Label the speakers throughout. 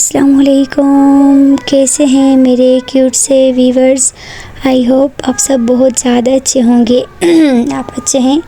Speaker 1: अस्सलाम वालेकुम। कैसे हैं मेरे क्यूट से व्यूवर्स। आई होप आप सब बहुत ज़्यादा अच्छे होंगे। आप अच्छे हैं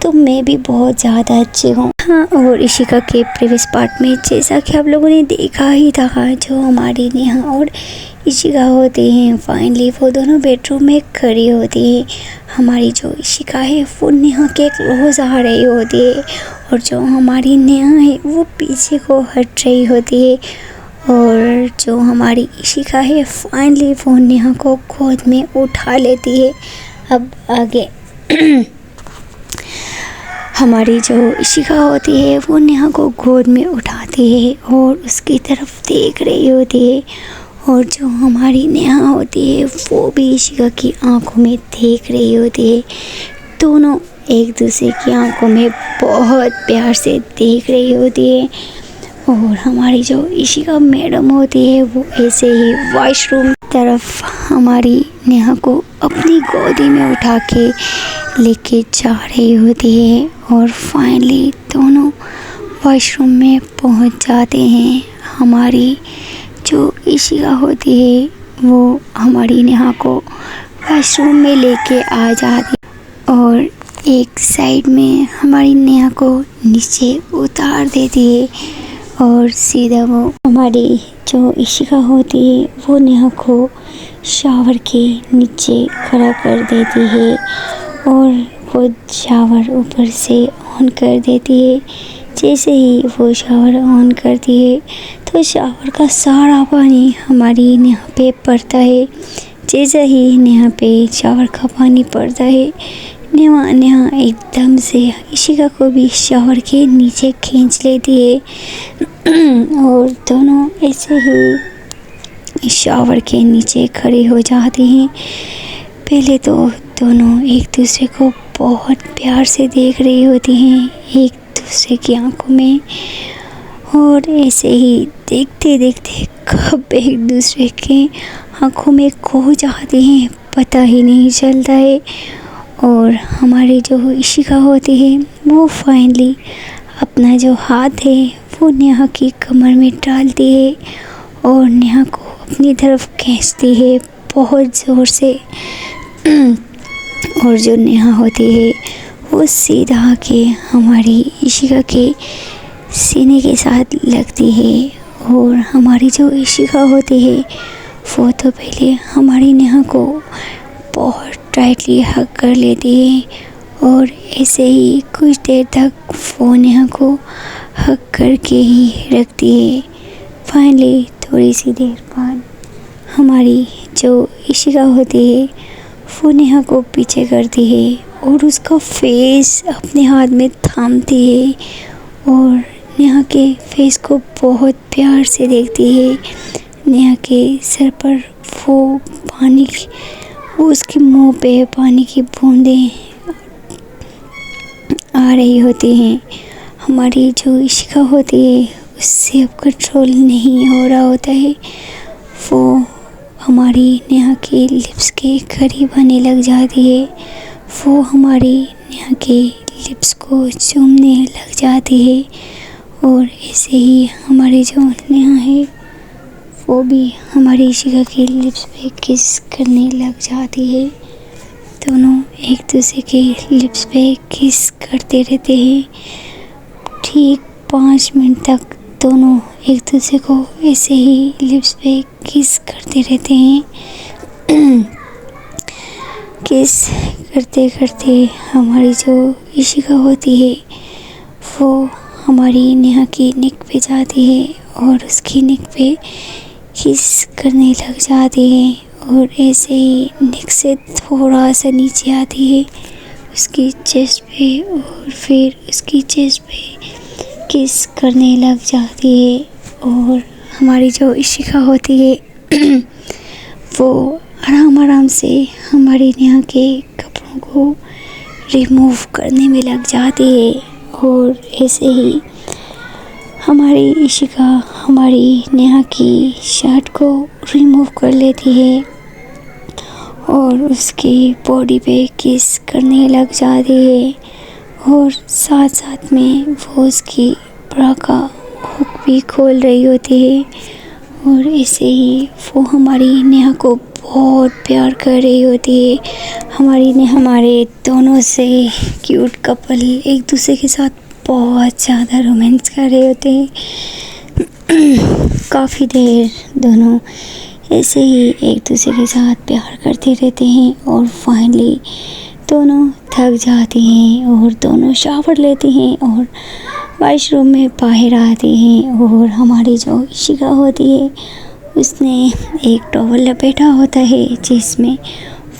Speaker 1: तो मैं भी बहुत ज़्यादा अच्छी हूँ। हाँ, और इशिका के प्रीवियस पार्ट में जैसा कि आप लोगों ने देखा ही था, जो हमारी नेहा और इशिका होते हैं, फाइनली वो दोनों बेडरूम में खड़ी होती है। हमारी जो इशिका है वो नेहा के क्लोज आ रही होती है और जो हमारी नेहा है वो पीछे को हट रही होती है। और जो हमारी इशिका है फाइनली वो नेहा को गोद में उठा लेती है। अब आगे हमारी जो इशिका होती है वो नेहा को गोद में उठाती है और उसकी तरफ देख रही होती है। और जो हमारी नेहा होती है वो भी इशिका की आंखों में देख रही होती है। दोनों एक दूसरे की आंखों में बहुत प्यार से देख रही होती है। और हमारी जो इशिका मैडम होती है वो ऐसे ही वॉशरूम तरफ हमारी नेहा को अपनी गोदी में उठा के लेके जा रही होती है। और फाइनली दोनों वॉशरूम में पहुंच जाते हैं। हमारी जो इशिका होती है वो हमारी नेहा को वॉशरूम में लेके आ जाती है और एक साइड में हमारी नेहा को नीचे उतार देती है। और सीधा वो हमारी जो इशिका होती है वो नेहा को शावर के नीचे खड़ा कर देती है और वो शावर ऊपर से ऑन कर देती है। जैसे ही वो शावर ऑन करती है तो शावर का सारा पानी हमारी नेहा पे पड़ता है। जैसे ही नेहा पे शावर का पानी पड़ता है नेहा एकदम से इशिका को भी शावर के नीचे खींच लेती है। और दोनों ऐसे ही शावर के नीचे खड़े हो जाते हैं। पहले तो दोनों एक दूसरे को बहुत प्यार से देख रही होती हैं एक दूसरे की आंखों में। और ऐसे ही देखते देखते कब एक दूसरे के आंखों में खो जाते हैं पता ही नहीं चलता है। और हमारी जो इशिका होती है वो फाइनली अपना जो हाथ है वो नेहा की कमर में डालती है और नेहा को अपनी तरफ खींचती है बहुत ज़ोर से। और जो नेहा होती है वो सीधा के हमारी इशिका के सीने के साथ लगती है। और हमारी जो इशिका होती है वो तो पहले हमारी नेहा को बहुत टाइटली हग कर लेती है और ऐसे ही कुछ देर तक वो नेहा को हग करके ही रखती है। फाइनली थोड़ी सी देर बाद हमारी जो इशिका होती है वो नेहा को पीछे करती है और उसका फेस अपने हाथ में थामती है और नेहा के फेस को बहुत प्यार से देखती है। नेहा के सर पर वो उसके मुंह पे पानी की बूंदें आ रही होती हैं। हमारी जो इशिका होती है उससे अब कंट्रोल नहीं हो रहा होता है। वो हमारी नेहा के लिप्स के करीब आने लग जाती है। वो हमारी नेहा के लिप्स को चूमने लग जाती है और ऐसे ही हमारी जो नेहा है वो भी हमारी इशिका के लिप्स पे किस करने लग जाती है। दोनों एक दूसरे के लिप्स पे किस करते रहते हैं। ठीक 5 मिनट तक दोनों एक दूसरे को ऐसे ही लिप्स पे किस करते रहते हैं। किस करते करते हमारी जो इशिका होती है वो हमारी नेहा की नेक पे जाती है और उसकी नेक पे किस करने लग जाती है और ऐसे ही नेक से थोड़ा सा नीचे आती है उसकी चेस्ट पे और फिर उसकी चेस्ट पे किस करने लग जाती है। और हमारी जो इशिका होती है वो आराम आराम से हमारी नेहा के कपड़ों को रिमूव करने में लग जाती है और ऐसे ही हमारी इशिका हमारी नेहा की शर्ट को रिमूव कर लेती है और उसकी बॉडी पे किस करने लग जाती है और साथ साथ में वो उसकी ब्रा का हुक भी खोल रही होती है और ऐसे ही वो हमारी नेहा को बहुत प्यार कर रही होती है। हमारी ने हमारे दोनों से क्यूट कपल एक दूसरे के साथ बहुत ज़्यादा रोमांस कर रहे होते हैं। काफ़ी देर दोनों ऐसे ही एक दूसरे के साथ प्यार करते रहते हैं और फाइनली दोनों थक जाते हैं और दोनों शावर लेते हैं और वॉशरूम में बाहर आते हैं। और हमारी जो इशिका होती है उसने एक टॉवल लपेटा होता है जिसमें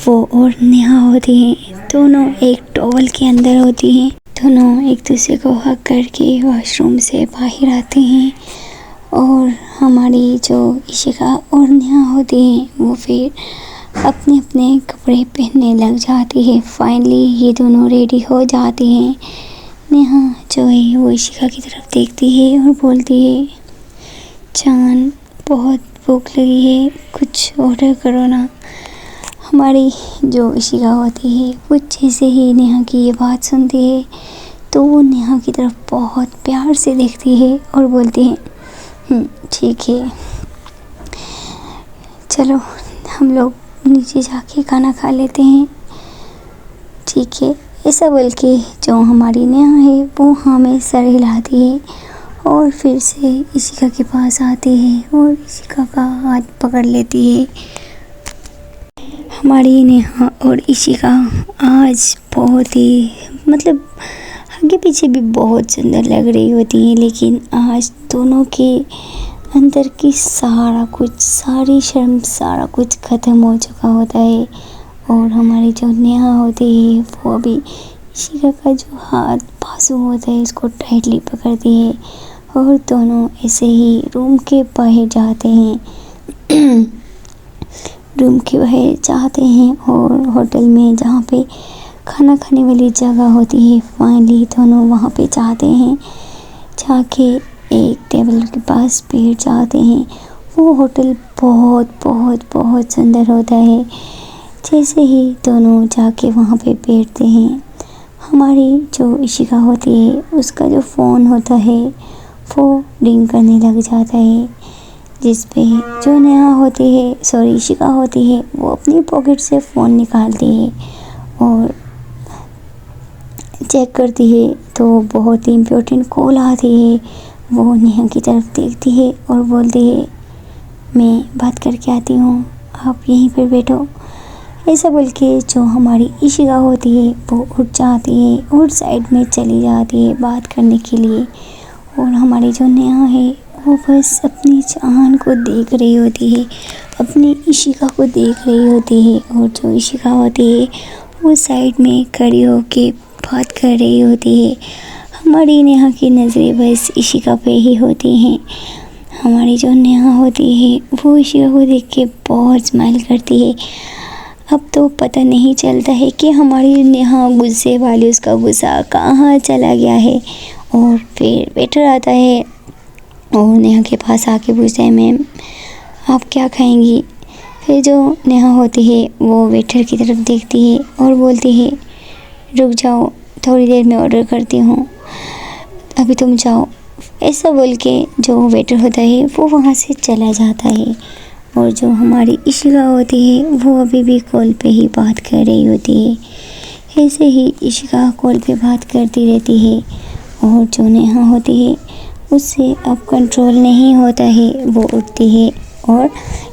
Speaker 1: वो और नेहा होती हैं। दोनों एक टॉवल के अंदर होती हैं। दोनों एक दूसरे को हग करके वॉशरूम से बाहर आते हैं और हमारी जो इशिका और नेहा होती हैं वो फिर अपने अपने कपड़े पहनने लग जाती है। फाइनली ये दोनों रेडी हो जाते हैं। नेहा जो है वो इशिका की तरफ देखती है और बोलती है, जान बहुत भूख लगी है, कुछ ऑर्डर करो ना। हमारी जो इशिका होती है वो जैसे ही नेहा की ये बात सुनती है तो वो नेहा की तरफ बहुत प्यार से देखती है और बोलती है, ठीक है, चलो हम लोग नीचे जाके खाना खा लेते हैं। ठीक है, ऐसा बोल के जो हमारी नेहा है वो हमें सर हिलाती है और फिर से इशिका के पास आती है और इशिका का हाथ पकड़ लेती है। हमारी नेहा और इशिका आज बहुत ही आगे पीछे भी बहुत सुंदर लग रही होती है, लेकिन आज दोनों के अंदर की सारी शर्म सारा कुछ ख़त्म हो चुका होता है। और हमारी जो नेहा होती है वो अभी इशिका का जो हाथ बाजू होता है इसको टाइटली पकड़ती है और दोनों ऐसे ही रूम के बाहर जाते हैं। रूम के बाहर जाते हैं और होटल में जहाँ पे खाना खाने वाली जगह होती है फाइनली दोनों वहाँ पे जाते हैं। जाके एक टेबल के पास बैठ जाते हैं। वो होटल बहुत बहुत बहुत सुंदर होता है। जैसे ही दोनों जाके वहाँ पे बैठते हैं, हमारी जो इशिका होती है उसका जो फ़ोन होता है वो रिंग करने लग जाता है, जिस पे जो नेहा होती है इशिका होती है वो अपनी पॉकेट से फ़ोन निकालती है और चेक करती है तो बहुत ही इम्पोर्टेंट कॉल आती है। वो नेहा की तरफ देखती है और बोलती है, मैं बात करके आती हूँ, आप यहीं पर बैठो। ऐसा बोल के जो हमारी इशिका होती है वो उठ जाती है और साइड में चली जाती है बात करने के लिए। और हमारी जो नेहा है वो बस अपनी जान को देख रही होती है, अपनी इशिका को देख रही होती है। और जो इशिका होती है वो साइड में खड़ी होके बात कर रही होती है। हमारी नेहा की नज़रें बस इशिका पे ही होती हैं। हमारी जो नेहा होती है वो इशिका को देख के बहुत स्माइल करती है। अब तो पता नहीं चलता है कि हमारी नेहा गुस्से वाली उसका गुस्सा कहाँ चला गया है। और फिर वेटर आता है और नेहा के पास आके पूछता है, मैम आप क्या खाएंगी। फिर जो नेहा होती है वो वेटर की तरफ देखती है और बोलती है, रुक जाओ, थोड़ी देर में ऑर्डर करती हूँ, अभी तुम जाओ। ऐसा बोल के जो वेटर होता है वो वहाँ से चला जाता है। और जो हमारी इशिका होती है वो अभी भी कॉल पे ही बात कर रही होती है। ऐसे ही इशिका कॉल पे बात करती रहती है और जो नेहा होती है उससे अब कंट्रोल नहीं होता है। वो उठती है और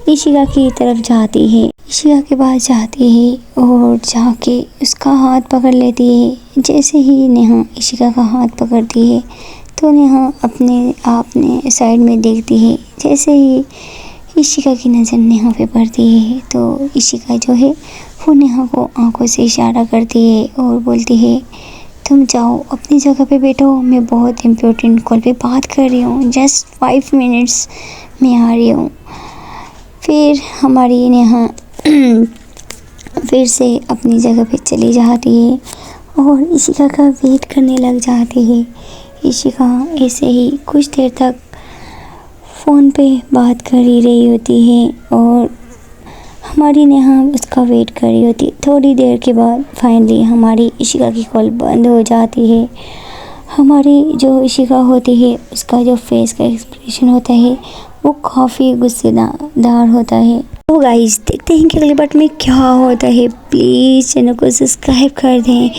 Speaker 1: इशिका की तरफ जाती है, इशिका के पास जाती है और जाके उसका हाथ पकड़ लेती है। जैसे ही नेहा इशिका का हाथ पकड़ती है तो नेहा अपने आप ने साइड में देखती है। जैसे ही इशिका की नज़र नेहा पे पड़ती है तो इशिका जो है वो नेहा को आंखों से इशारा करती है और बोलती है, तुम जाओ अपनी जगह पे बैठो, मैं बहुत इम्पोर्टेंट कॉल पे बात कर रही हूँ, जस्ट 5 मिनट्स में आ रही हूँ। फिर हमारी नेहा फिर से अपनी जगह पे चली जाती है और इशिका का वेट करने लग जाती है। इशिका ऐसे ही कुछ देर तक फ़ोन पे बात कर ही रही होती है और हमारी नेहा उसका वेट कर रही होती। थोड़ी देर के बाद फाइनली हमारी इशिका की कॉल बंद हो जाती है। हमारी जो इशिका होती है उसका जो फेस का एक्सप्रेशन होता है वो काफ़ी गुस्सेदार होता है। तो गाइस देखते हैं कि अगले पार्ट में क्या होता है। प्लीज़ चैनल को सब्सक्राइब कर दें।